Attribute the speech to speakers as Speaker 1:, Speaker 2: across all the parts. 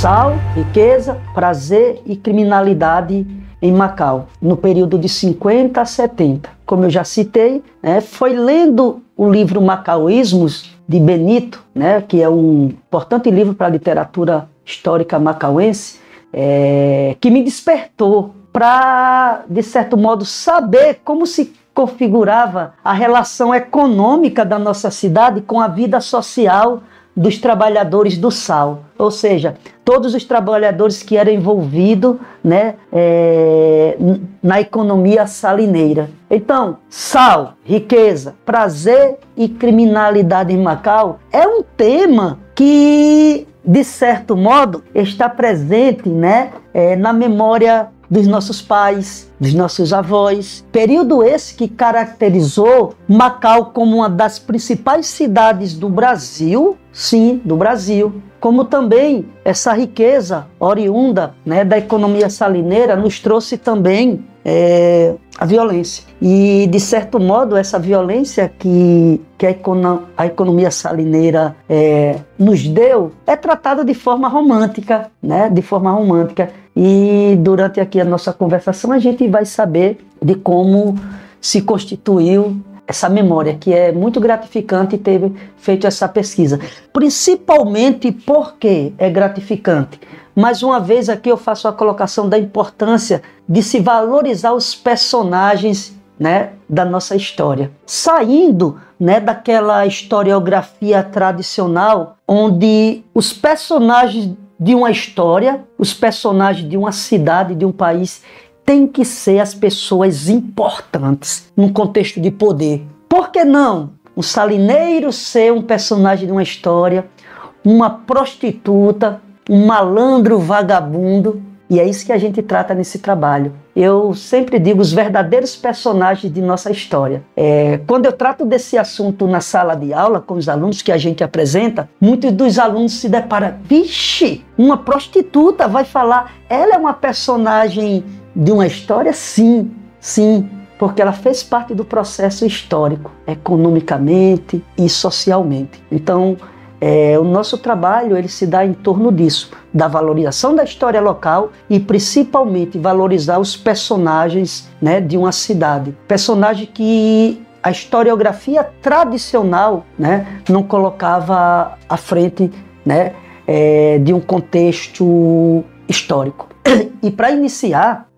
Speaker 1: Sal, riqueza, prazer e criminalidade em Macau, no período de 50 a 70. Como eu já citei, foi lendo o livro Macauísmos, de Benito, que é um importante livro para a literatura histórica macauense, que me despertou para, de certo modo, saber como se configurava a relação econômica da nossa cidade com a vida social dos trabalhadores do sal, ou seja, todos os trabalhadores que eram envolvidos na economia salineira. Então, sal, riqueza, prazer e criminalidade em Macau é um tema que, de certo modo, está presente na memória dos nossos pais, dos nossos avós. Período esse que caracterizou Macau como uma das principais cidades do Brasil, sim, do Brasil. Como também essa riqueza oriunda da economia salineira nos trouxe também a violência. E, de certo modo, essa violência que a economia salineira nos deu é tratada de forma romântica, de forma romântica. E durante aqui a nossa conversação a gente vai saber de como se constituiu essa memória, que é muito gratificante ter feito essa pesquisa. Principalmente porque é gratificante. Mais uma vez aqui eu faço a colocação da importância de se valorizar os personagens da nossa história. Saindo daquela historiografia tradicional, onde os personagens de uma história, os personagens de uma cidade, de um país, têm que ser as pessoas importantes num contexto de poder. Por que não um salineiro ser um personagem de uma história, uma prostituta, um malandro vagabundo? E é isso que a gente trata nesse trabalho. Eu sempre digo os verdadeiros personagens de nossa história. Quando eu trato desse assunto na sala de aula com os alunos que a gente apresenta, muitos dos alunos se deparam, vixe, uma prostituta vai falar, ela é uma personagem de uma história? Sim, sim, porque ela fez parte do processo histórico, economicamente e socialmente. Então, o nosso trabalho ele se dá em torno disso, da valorização da história local e principalmente valorizar os personagens de uma cidade. Personagem que a historiografia tradicional não colocava à frente de um contexto histórico. E para iniciar,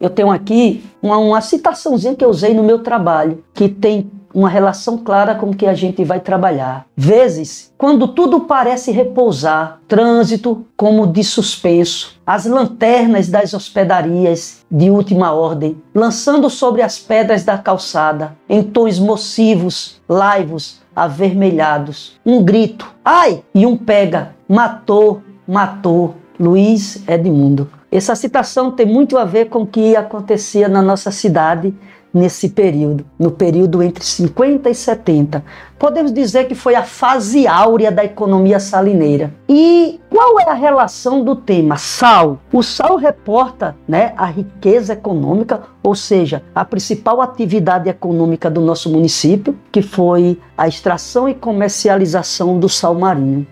Speaker 1: eu tenho aqui uma citaçãozinha que eu usei no meu trabalho, que tem uma relação clara com o que a gente vai trabalhar. Vezes, quando tudo parece repousar, trânsito como de suspenso, as lanternas das hospedarias de última ordem, lançando sobre as pedras da calçada, em tons nocivos, laivos, avermelhados, um grito, ai, e um pega, matou, matou, Luiz Edmundo. Essa citação tem muito a ver com o que acontecia na nossa cidade nesse período, no período entre 50 e 70. Podemos dizer que foi a fase áurea da economia salineira. E qual é a relação do tema? Sal. O sal reporta a riqueza econômica, ou seja, a principal atividade econômica do nosso município, que foi a extração e comercialização do sal marinho.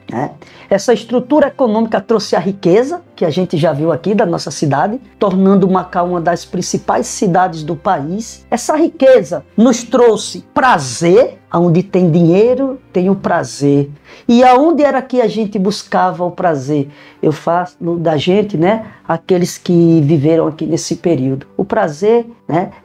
Speaker 1: Essa estrutura econômica trouxe a riqueza, que a gente já viu aqui da nossa cidade, tornando Macau uma das principais cidades do país. Essa riqueza nos trouxe prazer, onde tem dinheiro, tem o prazer. E aonde era que a gente buscava o prazer? Eu falo da gente, aqueles que viveram aqui nesse período. O prazer,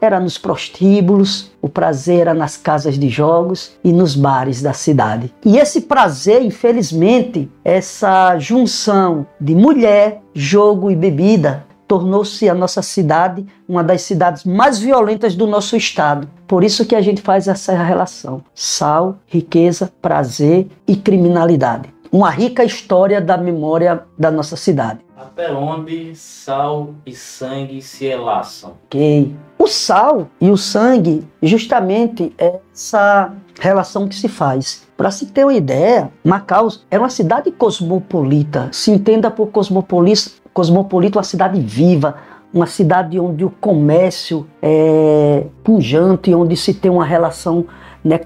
Speaker 1: era nos prostíbulos, o prazer era nas casas de jogos e nos bares da cidade. E esse prazer, infelizmente, essa junção de mulher, jogo e bebida, tornou-se a nossa cidade uma das cidades mais violentas do nosso estado. Por isso que a gente faz essa relação. Sal, riqueza, prazer e criminalidade. Uma rica história da memória da nossa cidade.
Speaker 2: Até onde sal e sangue se enlaçam?
Speaker 1: Ok. O sal e o sangue, justamente, é essa relação que se faz. Para se ter uma ideia, Macau era uma cidade cosmopolita. Se entenda por cosmopolita, uma cidade viva, uma cidade onde o comércio é pujante, onde se tem uma relação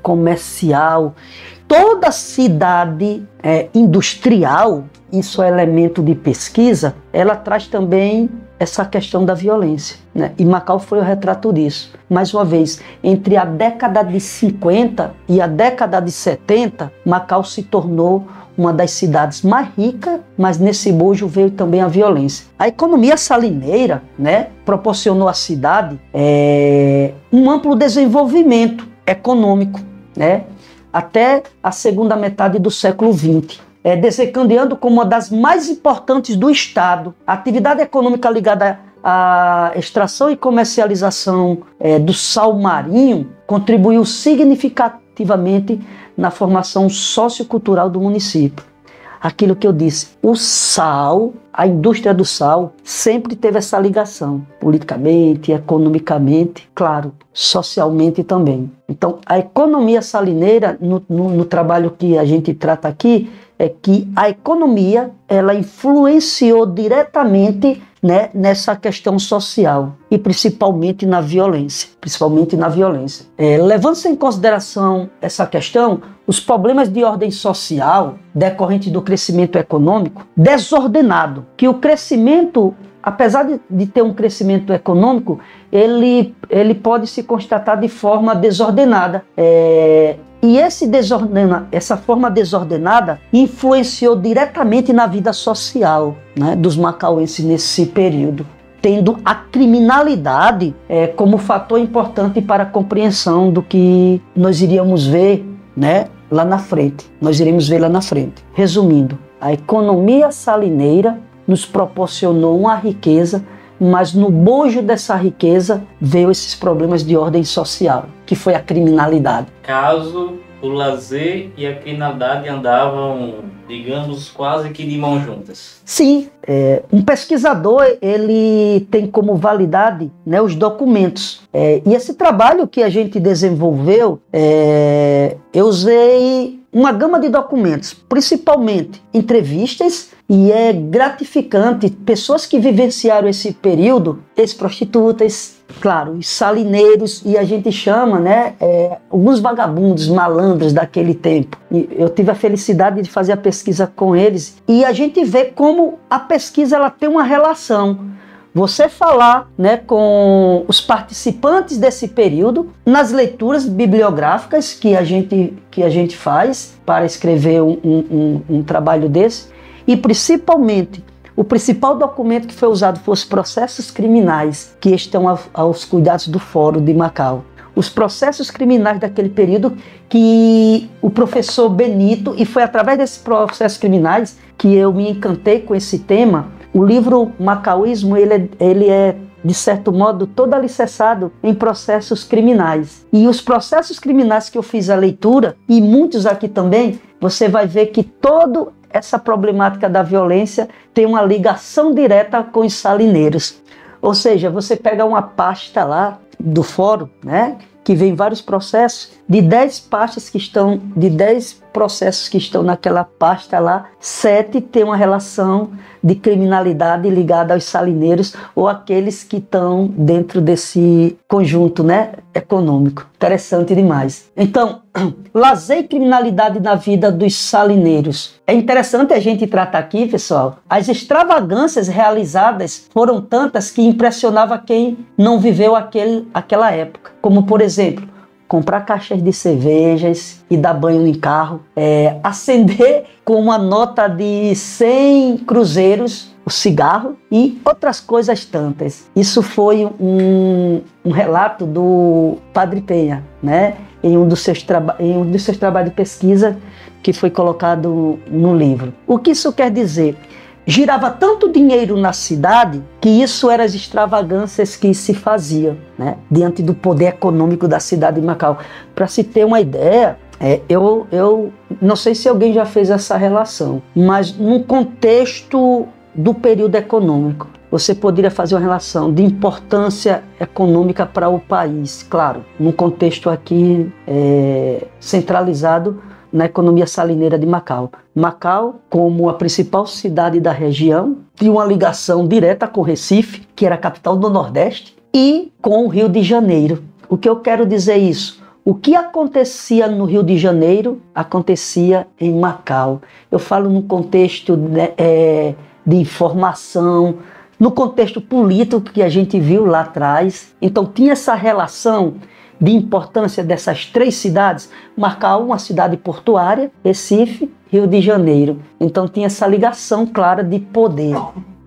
Speaker 1: comercial. Toda cidade industrial isso é elemento de pesquisa, ela traz também essa questão da violência, né? E Macau foi o retrato disso. Mais uma vez, entre a década de 50 e a década de 70, Macau se tornou uma das cidades mais ricas, mas nesse bojo veio também a violência. A economia salineira, né, proporcionou à cidade um amplo desenvolvimento econômico, né, até a segunda metade do século XX. Desencadeando como uma das mais importantes do Estado. A atividade econômica ligada à extração e comercialização do sal marinho contribuiu significativamente na formação sociocultural do município. Aquilo que eu disse, o sal, a indústria do sal, sempre teve essa ligação, politicamente, economicamente, claro, socialmente também. Então, a economia salineira, no trabalho que a gente trata aqui, é que a economia, ela influenciou diretamente, né, nessa questão social e principalmente na violência. Levando-se em consideração essa questão, os problemas de ordem social decorrentes do crescimento econômico desordenado, que o crescimento, apesar de ter um crescimento econômico, ele pode se constatar de forma desordenada. E essa forma desordenada influenciou diretamente na vida social, né, dos macauenses nesse período, tendo a criminalidade como fator importante para a compreensão do que nós iríamos ver, né, lá na frente. Resumindo, a economia salineira nos proporcionou uma riqueza, mas no bojo dessa riqueza veio esses problemas de ordem social, que foi a criminalidade.
Speaker 2: Caso o lazer e a criminalidade andavam, digamos, quase que de mãos juntas.
Speaker 1: Sim, um pesquisador, ele tem como validade, né, os documentos. E esse trabalho que a gente desenvolveu, eu usei uma gama de documentos, principalmente entrevistas, e é gratificante, pessoas que vivenciaram esse período, ex-prostitutas, claro, os salineiros, e a gente chama, né, alguns vagabundos, malandros daquele tempo. E eu tive a felicidade de fazer a pesquisa com eles, e a gente vê como a pesquisa ela tem uma relação. Você falar, né, com os participantes desse período, nas leituras bibliográficas que a gente faz para escrever um trabalho desse, e principalmente, o principal documento que foi usado foi os processos criminais que estão aos cuidados do Fórum de Macau. Os processos criminais daquele período que o professor Benito, e foi através desses processos criminais que eu me encantei com esse tema. O livro Macauísmo, ele é, de certo modo, todo alicerçado em processos criminais. E os processos criminais que eu fiz a leitura, e muitos aqui também, você vai ver que toda essa problemática da violência tem uma ligação direta com os salineiros. Ou seja, você pega uma pasta lá do fórum, né, que vem vários processos, de 10 processos que estão naquela pasta lá, 7 têm uma relação de criminalidade ligada aos salineiros ou aqueles que estão dentro desse conjunto, né, econômico. Interessante demais. Então, lazer e criminalidade na vida dos salineiros. É interessante a gente tratar aqui, pessoal, as extravagâncias realizadas foram tantas que impressionava quem não viveu aquela época. Como, por exemplo, comprar caixas de cervejas e dar banho em carro, acender com uma nota de 100 cruzeiros o cigarro e outras coisas tantas. Isso foi um relato do Padre Penha, né, em um dos seus trabalhos de pesquisa que foi colocado no livro. O que isso quer dizer? Girava tanto dinheiro na cidade que isso eram as extravagâncias que se faziam, né, diante do poder econômico da cidade de Macau. Para se ter uma ideia, eu não sei se alguém já fez essa relação, mas num contexto do período econômico, você poderia fazer uma relação de importância econômica para o país, claro, num contexto aqui centralizado na economia salineira de Macau. Macau, como a principal cidade da região, tinha uma ligação direta com Recife, que era a capital do Nordeste, e com o Rio de Janeiro. O que eu quero dizer isso? O que acontecia no Rio de Janeiro, acontecia em Macau. Eu falo no contexto de informação, no contexto político que a gente viu lá atrás. Então tinha essa relação de importância dessas 3 cidades. Macau, uma cidade portuária, Recife, Rio de Janeiro. Então tinha essa ligação clara de poder.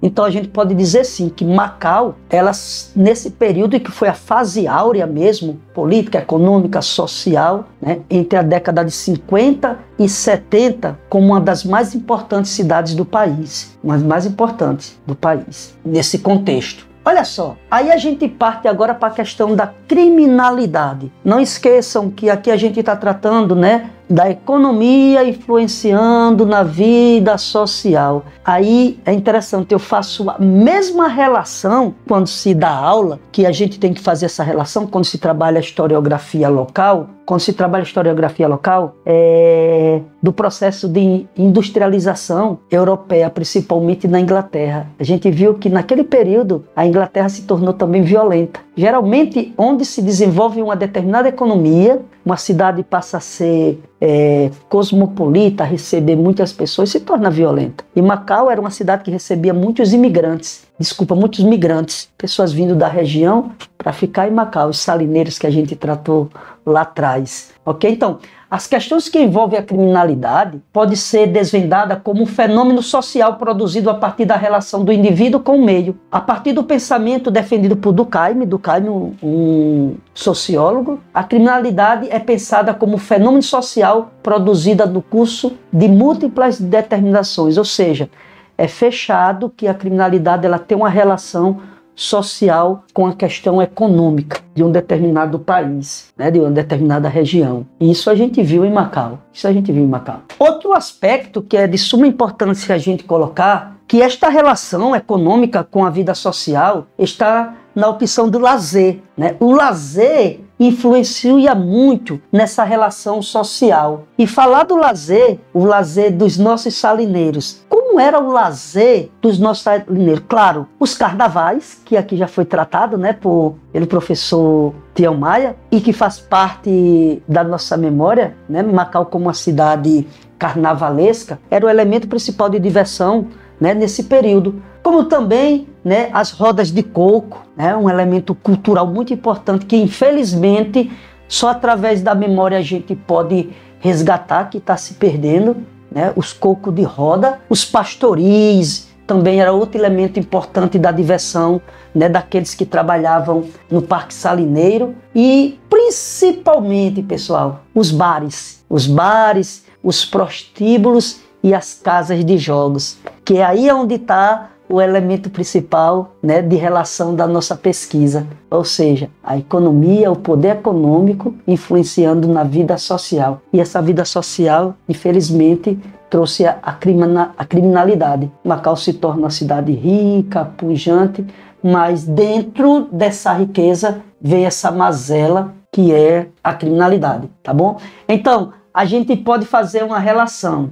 Speaker 1: Então a gente pode dizer sim que Macau, ela, nesse período que foi a fase áurea mesmo, política, econômica, social, né, entre a década de 50 e 70, como uma das mais importantes cidades do país, uma das mais importantes do país, nesse contexto. Olha só, aí a gente parte agora para a questão da criminalidade. Não esqueçam que aqui a gente está tratando, né, da economia influenciando na vida social. Aí é interessante, eu faço a mesma relação quando se dá aula, que a gente tem que fazer essa relação quando se trabalha a historiografia local, do processo de industrialização europeia, principalmente na Inglaterra. A gente viu que naquele período a Inglaterra se tornou também violenta. Geralmente, onde se desenvolve uma determinada economia, uma cidade passa a ser cosmopolita, a receber muitas pessoas, se torna violenta. E Macau era uma cidade que recebia muitos migrantes, pessoas vindo da região para ficar em Macau, os salineiros que a gente tratou lá atrás. Ok? Então, as questões que envolvem a criminalidade pode ser desvendada como um fenômeno social produzido a partir da relação do indivíduo com o meio. A partir do pensamento defendido por Durkheim, um sociólogo, a criminalidade é pensada como um fenômeno social produzida no curso de múltiplas determinações, ou seja, é fechado que a criminalidade ela tem uma relação social com a questão econômica de um determinado país, né, de uma determinada região. E isso a gente viu em Macau. Outro aspecto que é de suma importância a gente colocar, que esta relação econômica com a vida social está na opção do lazer, né? O lazer influencia muito nessa relação social. E falar do lazer, o lazer dos nossos salineiros. Como era o lazer dos nossos salineiros? Claro, os carnavais, que aqui já foi tratado, né, pelo professor Tião Maia, e que faz parte da nossa memória, né? Macau como uma cidade carnavalesca, era o elemento principal de diversão, né, nesse período. Como também, né, as rodas de coco, né, um elemento cultural muito importante que infelizmente só através da memória a gente pode resgatar, que está se perdendo, né, os cocos de roda, os pastoris também era outro elemento importante da diversão, né, daqueles que trabalhavam no Parque Salineiro e principalmente, pessoal, os bares, os prostíbulos e as casas de jogos, que é aí onde está o elemento principal, né, de relação da nossa pesquisa, ou seja, a economia, o poder econômico influenciando na vida social. E essa vida social, infelizmente, trouxe a criminalidade. Macau se torna uma cidade rica, pujante, mas dentro dessa riqueza vem essa mazela que é a criminalidade, tá bom? Então, a gente pode fazer uma relação.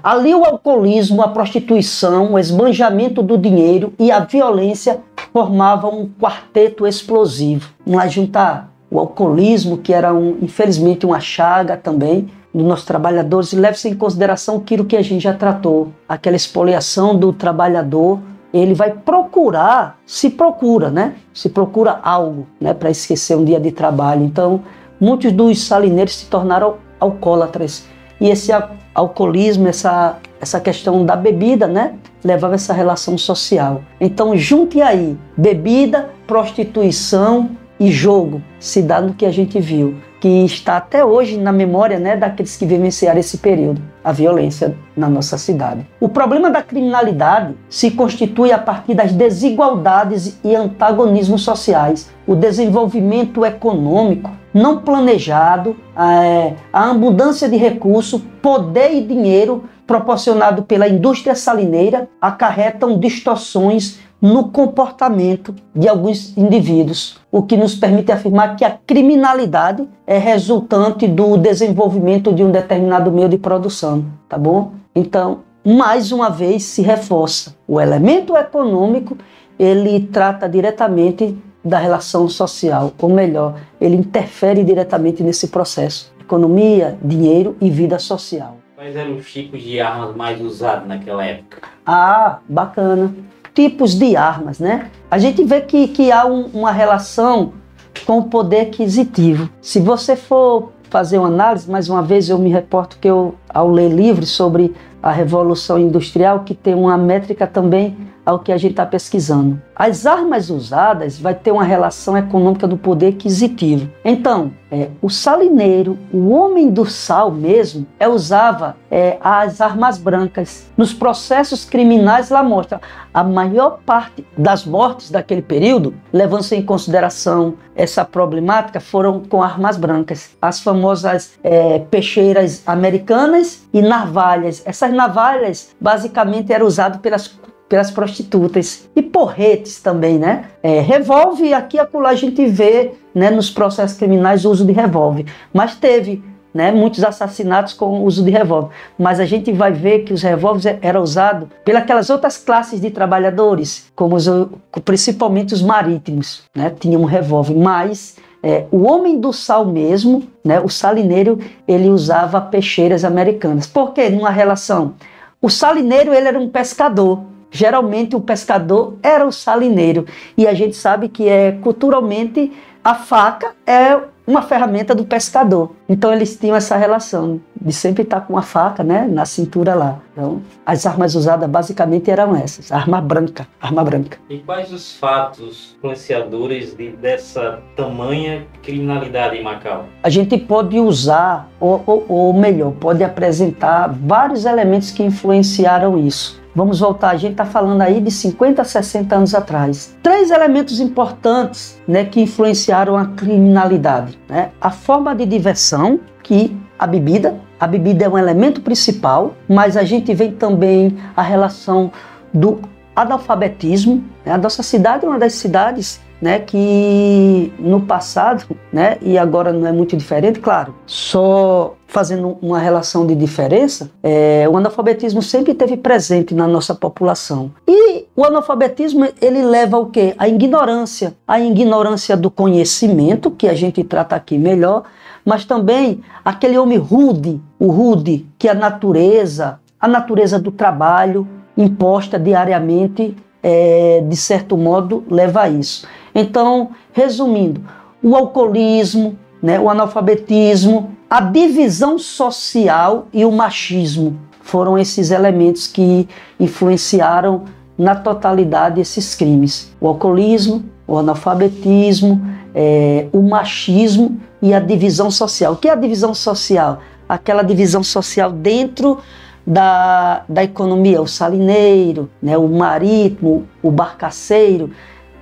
Speaker 1: Ali o alcoolismo, a prostituição, o esbanjamento do dinheiro e a violência formavam um quarteto explosivo. Vamos juntar o alcoolismo, que era, infelizmente, uma chaga também dos nossos trabalhadores, e leve-se em consideração aquilo que a gente já tratou, aquela expoliação do trabalhador. Ele vai procurar, se procura algo, né, para esquecer um dia de trabalho. Então, muitos dos salineiros se tornaram alcoólatras. E esse alcoolismo, essa questão da bebida, né, levava essa relação social. Então, junte aí bebida, prostituição e jogo, se dá no que a gente viu, que está até hoje na memória, né, daqueles que vivenciaram esse período, a violência na nossa cidade. O problema da criminalidade se constitui a partir das desigualdades e antagonismos sociais, o desenvolvimento econômico não planejado, a abundância de recursos, poder e dinheiro proporcionado pela indústria salineira acarretam distorções no comportamento de alguns indivíduos, o que nos permite afirmar que a criminalidade é resultante do desenvolvimento de um determinado meio de produção, tá bom? Então, mais uma vez se reforça. O elemento econômico, ele trata diretamente da relação social, ou melhor, ele interfere diretamente nesse processo. Economia, dinheiro e vida social.
Speaker 2: Quais eram os tipos de armas mais usados naquela época?
Speaker 1: Ah, bacana. Tipos de armas, né? A gente vê que há uma relação com o poder aquisitivo. Se você for fazer uma análise, mais uma vez eu me reporto que eu, ao ler livros sobre a Revolução Industrial, que tem uma métrica também ao que a gente está pesquisando. As armas usadas vai ter uma relação econômica do poder aquisitivo. Então, o salineiro, o homem do sal mesmo, usava as armas brancas. Nos processos criminais, lá mostra a maior parte das mortes daquele período, levando-se em consideração essa problemática, foram com armas brancas. As famosas peixeiras americanas e navalhas. Essas navalhas basicamente eram usadas pelas prostitutas e porretes também, né? Revólver, aqui e acolá a gente vê, né, nos processos criminais o uso de revólver, mas teve, né, muitos assassinatos com o uso de revólver, mas a gente vai ver que os revólveres eram usados pelas outras classes de trabalhadores, como principalmente os marítimos, né, tinham um revólver, mas o homem do sal mesmo, né, o salineiro, ele usava peixeiras americanas. Por quê? Numa relação, o salineiro ele era um pescador. Geralmente o pescador era o salineiro, e a gente sabe que culturalmente a faca é uma ferramenta do pescador. Então eles tinham essa relação de sempre estar com a faca, né, na cintura lá. Então as armas usadas basicamente eram essas, arma branca.
Speaker 2: E quais os fatos influenciadores dessa tamanha criminalidade em Macau? A
Speaker 1: gente pode usar, ou melhor, pode apresentar vários elementos que influenciaram isso. Vamos voltar, a gente está falando aí de 50 a 60 anos atrás. 3 elementos importantes, né, que influenciaram a criminalidade, né? A forma de diversão, que a bebida é um elemento principal, mas a gente vê também a relação do analfabetismo, né? A nossa cidade é uma das cidades, né, que no passado, né, e agora não é muito diferente, claro, só fazendo uma relação de diferença, o analfabetismo sempre esteve presente na nossa população. E o analfabetismo, ele leva ao quê? A ignorância do conhecimento, que a gente trata aqui melhor, mas também aquele homem rude, o rude, que a natureza do trabalho imposta diariamente, de certo modo, leva a isso. Então, resumindo, o alcoolismo, né, o analfabetismo, a divisão social e o machismo foram esses elementos que influenciaram na totalidade esses crimes. O alcoolismo, o analfabetismo, o machismo e a divisão social. O que é a divisão social? Aquela divisão social dentro da economia, o salineiro, né, o marítimo, o barcaceiro.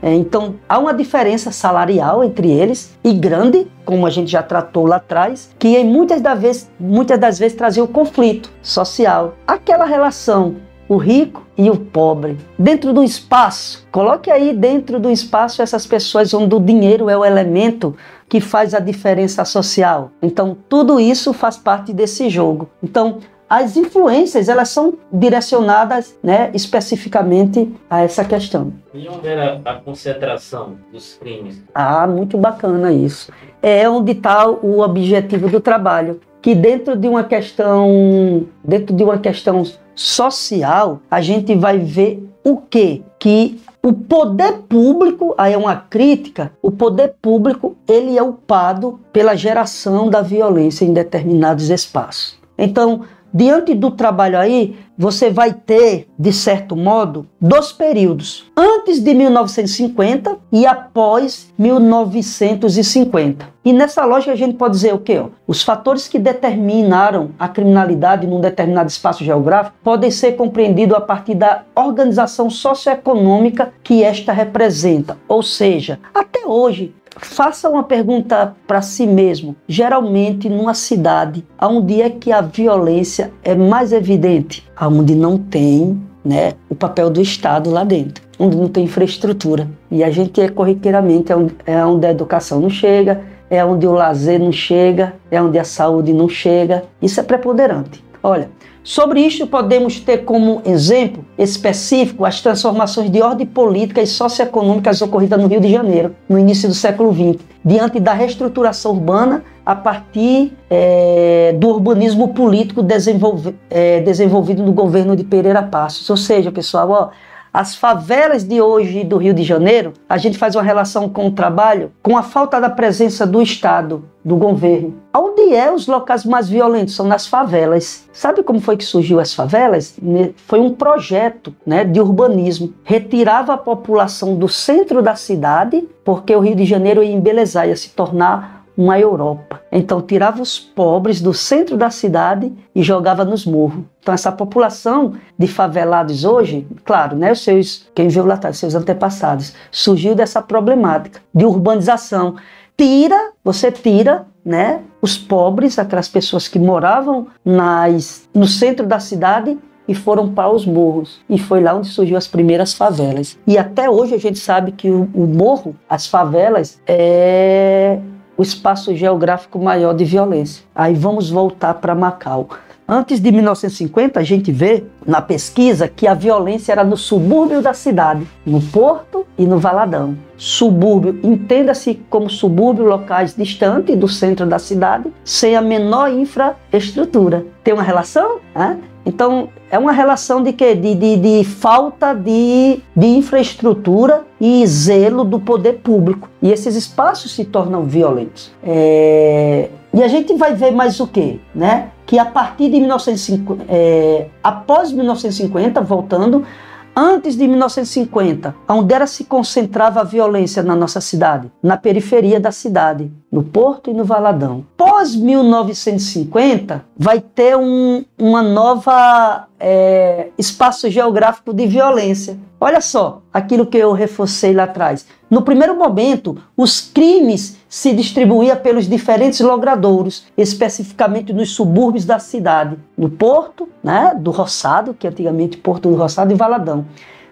Speaker 1: Então, há uma diferença salarial entre eles, e grande, como a gente já tratou lá atrás, que muitas das vezes trazia o conflito social. Aquela relação, o rico e o pobre, dentro do espaço. Coloque aí dentro do espaço essas pessoas onde o dinheiro é o elemento que faz a diferença social. Então, tudo isso faz parte desse jogo. Então, as influências, elas são direcionadas, né, especificamente a essa questão.
Speaker 2: E onde era a concentração dos crimes?
Speaker 1: Ah, muito bacana isso. É onde está o objetivo do trabalho, que dentro de uma questão social, a gente vai ver o quê? Que o poder público, aí é uma crítica, o poder público, ele é upado pela geração da violência em determinados espaços. Então, diante do trabalho aí, você vai ter, de certo modo, 2 períodos. Antes de 1950 e após 1950. E nessa lógica a gente pode dizer o quê? Os fatores que determinaram a criminalidade num determinado espaço geográfico podem ser compreendidos a partir da organização socioeconômica que esta representa. Ou seja, até hoje, faça uma pergunta para si mesmo. Geralmente, numa cidade, onde é que a violência é mais evidente? Onde não tem, né, o papel do Estado lá dentro, onde não tem infraestrutura. E a gente corriqueiramente onde a educação não chega, é onde o lazer não chega, é onde a saúde não chega. Isso é preponderante. Olha, Sobre isto, podemos ter como exemplo específico as transformações de ordem política e socioeconômicas ocorridas no Rio de Janeiro, no início do século XX, diante da reestruturação urbana a partir do urbanismo político desenvolvido no governo de Pereira Passos. Ou seja, pessoal, as favelas de hoje do Rio de Janeiro, a gente faz uma relação com o trabalho, com a falta da presença do Estado, do governo. Onde os locais mais violentos? São nas favelas. Sabe como foi que surgiu as favelas? Foi um projeto, de urbanismo. Retirava a população do centro da cidade, porque o Rio de Janeiro ia embelezar, ia se tornar uma Europa. Então tirava os pobres do centro da cidade e jogava nos morros. Então essa população de favelados hoje, claro, quem viu lá atrás, seus antepassados, surgiu dessa problemática de urbanização. Você tira, os pobres, aquelas pessoas que moravam no centro da cidade e foram para os morros. E foi lá onde surgiu as primeiras favelas. E até hoje a gente sabe que o morro, as favelas, é o espaço geográfico maior de violência. Aí vamos voltar para Macau. Antes de 1950, a gente vê na pesquisa que a violência era no subúrbio da cidade, no Porto e no Valadão. Subúrbio, entenda-se como subúrbio, locais distantes do centro da cidade, sem a menor infraestrutura. Tem uma relação? Então, é uma relação de quê? De falta de infraestrutura e zelo do poder público. E esses espaços se tornam violentos. E a gente vai ver mais o quê? Que a partir de 1950, após 1950, voltando, antes de 1950, onde se concentrava a violência na nossa cidade? Na periferia da cidade, no Porto e no Valadão. Pós 1950, vai ter uma nova espaço geográfico de violência. Olha só aquilo que eu reforcei lá atrás. No primeiro momento, os crimes se distribuíam pelos diferentes logradouros, especificamente nos subúrbios da cidade. No Porto, do Roçado, que antigamente Porto do Roçado, e Valadão,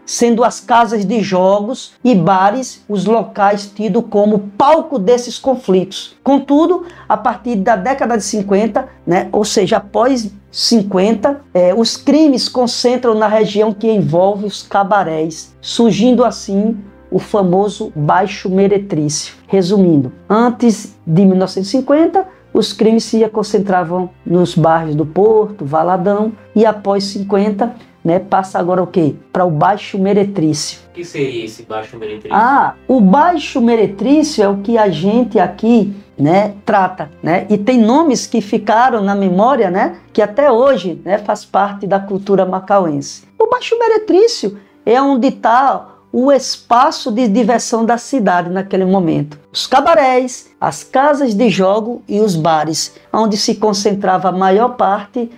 Speaker 1: sendo as casas de jogos e bares os locais tidos como palco desses conflitos. Contudo, a partir da década de 50, ou seja, após 50, os crimes concentram na região que envolve os cabarés, surgindo assim o famoso Baixo Meretrício. Resumindo, antes de 1950, os crimes se concentravam nos bairros do Porto, Valadão, e após 50, passa agora o quê? Para o Baixo Meretrício.
Speaker 2: O que seria esse Baixo Meretrício?
Speaker 1: O Baixo Meretrício é o que a gente aqui trata, e tem nomes que ficaram na memória, que até hoje faz parte da cultura macauense. O Baixo Meretrício é onde está o espaço de diversão da cidade naquele momento. Os cabarés, as casas de jogo e os bares, onde se concentrava a maior parte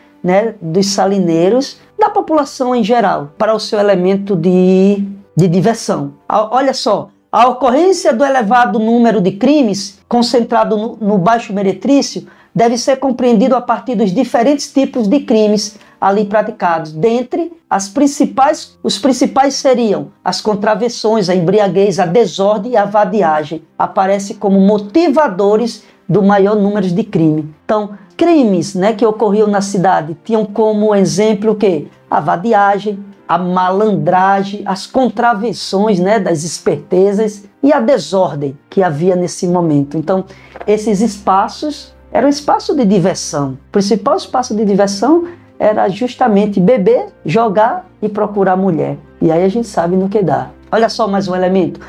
Speaker 1: dos salineiros, da população em geral, para o seu elemento de diversão. Olha só, a ocorrência do elevado número de crimes concentrado no Baixo Meretrício deve ser compreendido a partir dos diferentes tipos de crimes ali praticados. Dentre os principais seriam as contravenções, a embriaguez, a desordem e a vadiagem. Aparecem como motivadores do maior número de crime. Então, crimes que ocorriam na cidade tinham como exemplo o quê? A vadiagem, a malandragem, as contravenções das espertezas e a desordem que havia nesse momento. Então, esses espaços eram espaços de diversão. O principal espaço de diversão era justamente beber, jogar e procurar mulher. E aí a gente sabe no que dá. Olha só mais um elemento.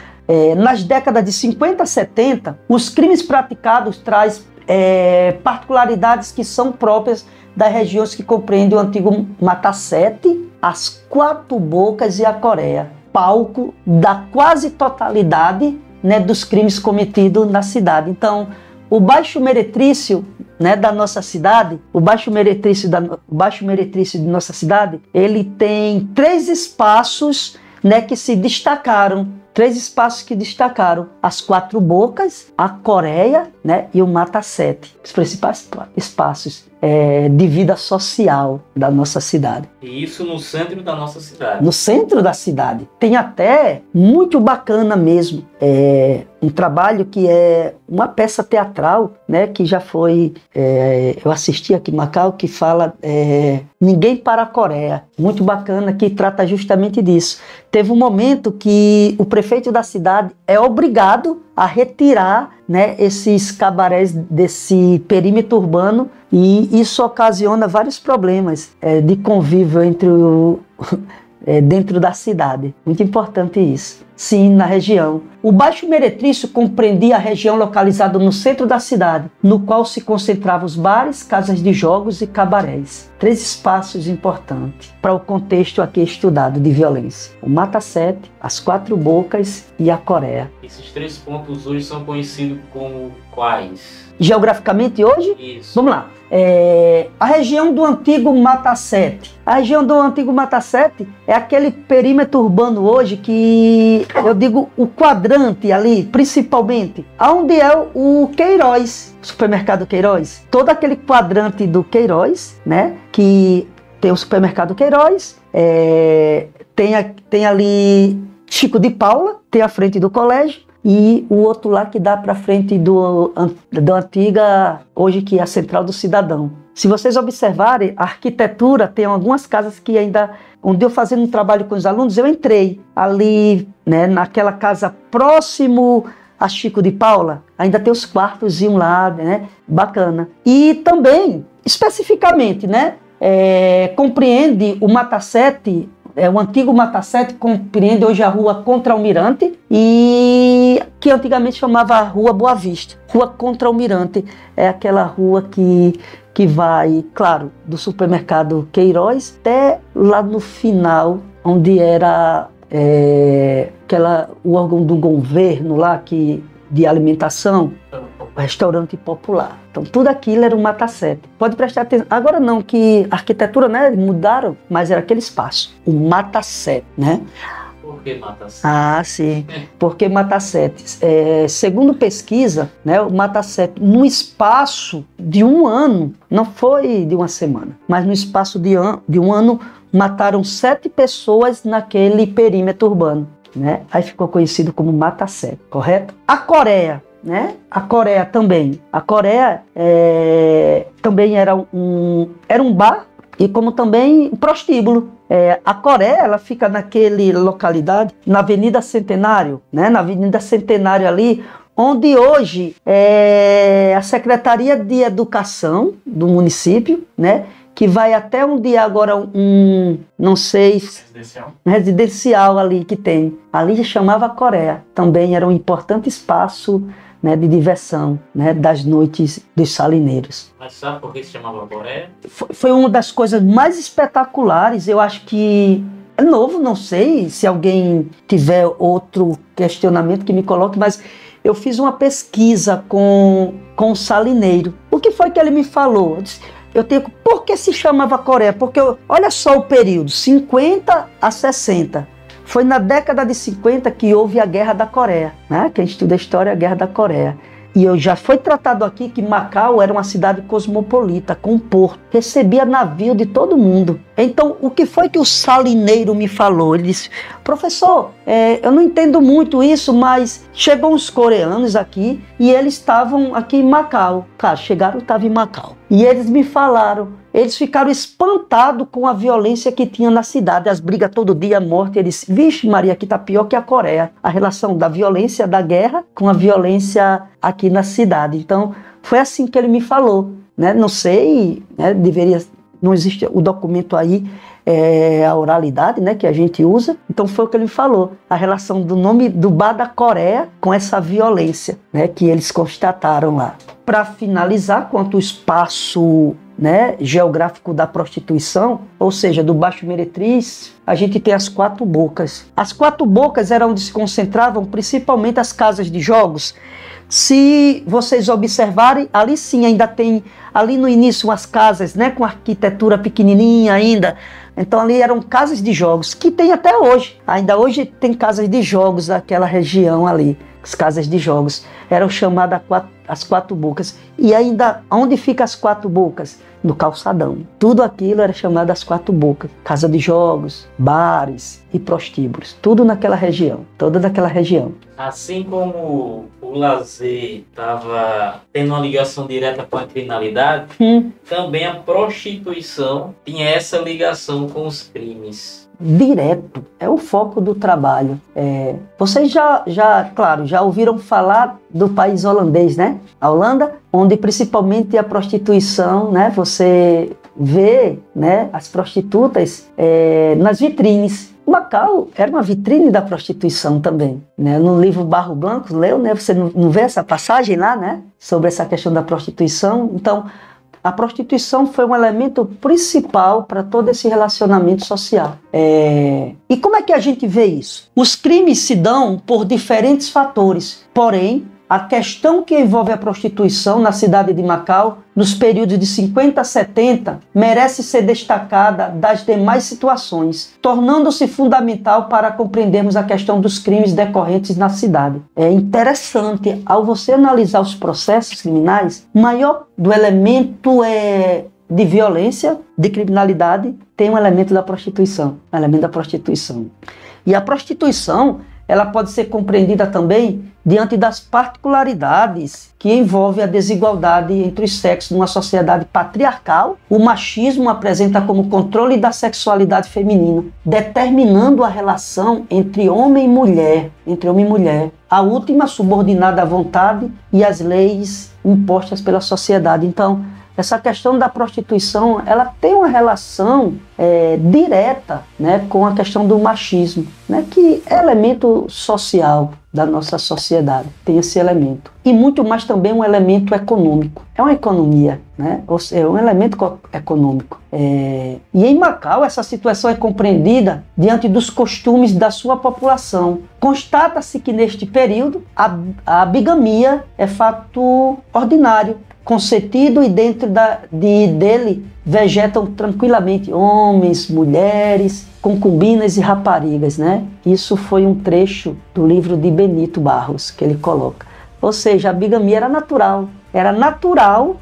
Speaker 1: Nas décadas de 50 a 70, os crimes praticados trazem particularidades que são próprias das regiões que compreendem o antigo Mata-Sete, as Quatro Bocas e a Coreia, palco da quase totalidade dos crimes cometidos na cidade. Então, o Baixo Meretrício da nossa cidade, o Baixo Meretrício de nossa cidade, ele tem três espaços que se destacaram. Três espaços que destacaram: as Quatro Bocas, a Coreia e o Mata-Sete. Os principais espaços de vida social da nossa cidade.
Speaker 2: E isso no centro da nossa cidade.
Speaker 1: No centro da cidade. Tem até, muito bacana mesmo, um trabalho que é uma peça teatral, né, que já foi, eu assisti aqui em Macau, que fala Ninguém para a Coreia, muito bacana, que trata justamente disso. Teve um momento que o prefeito da cidade é obrigado a retirar, né, esses cabarés desse perímetro urbano, e isso ocasiona vários problemas de convívio entre dentro da cidade. Muito importante isso. Sim, na região. O Baixo Meretrício compreendia a região localizada no centro da cidade, no qual se concentravam os bares, casas de jogos e cabarés. 3 espaços importantes para o contexto aqui estudado de violência: o Mata 7, as 4 Bocas e a Coreia.
Speaker 2: Esses 3 pontos hoje são conhecidos como quais?
Speaker 1: Geograficamente hoje?
Speaker 2: Isso.
Speaker 1: Vamos lá. A região do antigo Mata 7. A região do antigo Mata 7 é aquele perímetro urbano hoje que, eu digo, o quadrante ali, principalmente, onde é o Queiroz, supermercado Queiroz. Todo aquele quadrante do Queiroz, né, que tem o supermercado Queiroz, tem ali Chico de Paula, tem a frente do colégio, e o outro lá que dá para frente da antiga, hoje que é a Central do Cidadão. Se vocês observarem, a arquitetura tem algumas casas que ainda, onde eu fazendo um trabalho com os alunos, eu entrei ali, né, naquela casa próximo a Chico de Paula, ainda tem os quartos lá, né, bacana. E também, especificamente, né, compreende o Mata 7, o antigo Mata 7 compreende hoje a rua Contra Almirante, e que antigamente chamava Rua Boa Vista. Rua Contra Almirante é aquela rua que vai, claro, do supermercado Queiroz até lá no final, onde era o órgão do governo lá, de alimentação, restaurante popular. Então tudo aquilo era um Mata 7. Pode prestar atenção. Agora não, que a arquitetura, né, mudaram, mas era aquele espaço, o Mata 7, né?
Speaker 2: Por que Mata 7?
Speaker 1: Ah, sim. Porque Mata 7, segundo pesquisa, né, o Mata 7, no espaço de um ano, não foi de uma semana, mas no espaço de um ano, mataram 7 pessoas naquele perímetro urbano, né? Aí ficou conhecido como Mata 7, correto? A Coreia, né? A Coreia também. A Coreia também era um bar, e como também um prostíbulo. A Coreia, ela fica naquele localidade, na Avenida Centenário, né? Na Avenida Centenário ali, onde hoje a Secretaria de Educação do município, né, que vai até um dia agora não sei, residencial ali que tem. Ali chamava Coreia. Também era um importante espaço, né, de diversão, né, das noites dos salineiros.
Speaker 2: Mas sabe por que se chamava Coreia?
Speaker 1: Foi uma das coisas mais espetaculares. Eu acho que é novo, não sei se alguém tiver outro questionamento que me coloque, mas eu fiz uma pesquisa com o salineiro. O que foi que ele me falou? Por que se chamava Coreia? Porque olha só o período, 50 a 60. Foi na década de 50 que houve a Guerra da Coreia, né? Quem estuda a história, a Guerra da Coreia. E já foi tratado aqui que Macau era uma cidade cosmopolita, com porto, recebia navio de todo mundo. Então, o que foi que o salineiro me falou? Ele disse: professor, eu não entendo muito isso, mas chegou uns coreanos aqui e eles estavam aqui em Macau. Cara, chegaram, estavam em Macau. E eles me falaram, eles ficaram espantados com a violência que tinha na cidade, as brigas todo dia, a morte. Eles, vixe Maria, aqui tá pior que a Coreia. A relação da violência da guerra com a violência aqui na cidade. Então, foi assim que ele me falou, né? Não sei, né? Não existe o documento aí, a oralidade, né, que a gente usa. Então foi o que ele me falou, a relação do nome do bar da Coreia com essa violência, né, que eles constataram lá. Para finalizar, quanto ao espaço, né, geográfico da prostituição, ou seja, do Baixo Meretriz, a gente tem as 4 bocas. As 4 bocas eram onde se concentravam principalmente as casas de jogos. Se vocês observarem, ali sim ainda tem, ali no início, umas casas, né, com arquitetura pequenininha ainda. Então ali eram casas de jogos, que tem até hoje. Ainda hoje tem casas de jogos naquela região ali. As casas de jogos eram chamadas as 4 bocas. E ainda, onde fica as 4 bocas? No calçadão. Tudo aquilo era chamado as 4 bocas. Casa de jogos, bares e prostíbulos. Tudo naquela região, toda naquela região.
Speaker 2: Assim como o lazer estava tendo uma ligação direta com a criminalidade, também a prostituição tinha essa ligação com os crimes.
Speaker 1: Direto, é o foco do trabalho. Vocês claro, já ouviram falar do país holandês, né? A Holanda, onde principalmente a prostituição, né? Você vê, né, as prostitutas nas vitrines. Macau era uma vitrine da prostituição também, né? No livro Barro Blanco, leu, né? Você não vê essa passagem lá, né? Sobre essa questão da prostituição. Então, a prostituição foi um elemento principal para todo esse relacionamento social. E como é que a gente vê isso? Os crimes se dão por diferentes fatores, porém, a questão que envolve a prostituição na cidade de Macau, nos períodos de 50 a 70, merece ser destacada das demais situações, tornando-se fundamental para compreendermos a questão dos crimes decorrentes na cidade. É interessante, ao você analisar os processos criminais, o maior do elemento de violência, de criminalidade, tem um elemento da prostituição. Um elemento da prostituição. E a prostituição, ela pode ser compreendida também diante das particularidades que envolvem a desigualdade entre os sexos numa sociedade patriarcal. O machismo apresenta como controle da sexualidade feminina, determinando a relação entre homem e mulher, a última subordinada à vontade e às leis impostas pela sociedade. Então, essa questão da prostituição, ela tem uma relação direta, né, com a questão do machismo, né, que é elemento social da nossa sociedade, tem esse elemento. E muito mais também um elemento econômico. É uma economia, né? Ou seja, é um elemento econômico. E em Macau, essa situação é compreendida diante dos costumes da sua população. Constata-se que neste período a bigamia é fato ordinário, consentido, e dentro dele vegetam tranquilamente homens, mulheres, concubinas e raparigas, né? Isso foi um trecho do livro de Benito Barros que ele coloca. Ou seja, a bigamia era natural. Era natural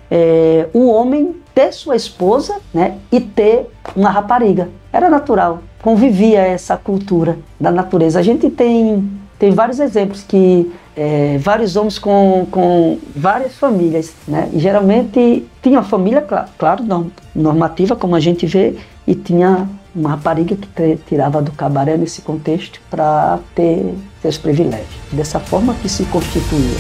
Speaker 1: o homem ter sua esposa, né, e ter uma rapariga. Era natural. Convivia essa cultura da natureza. A gente tem vários exemplos que vários homens com várias famílias, né? E geralmente tinha uma família, claro, normativa, como a gente vê, e tinha uma rapariga que tirava do cabaré nesse contexto para ter seus privilégios. Dessa forma que se constituía.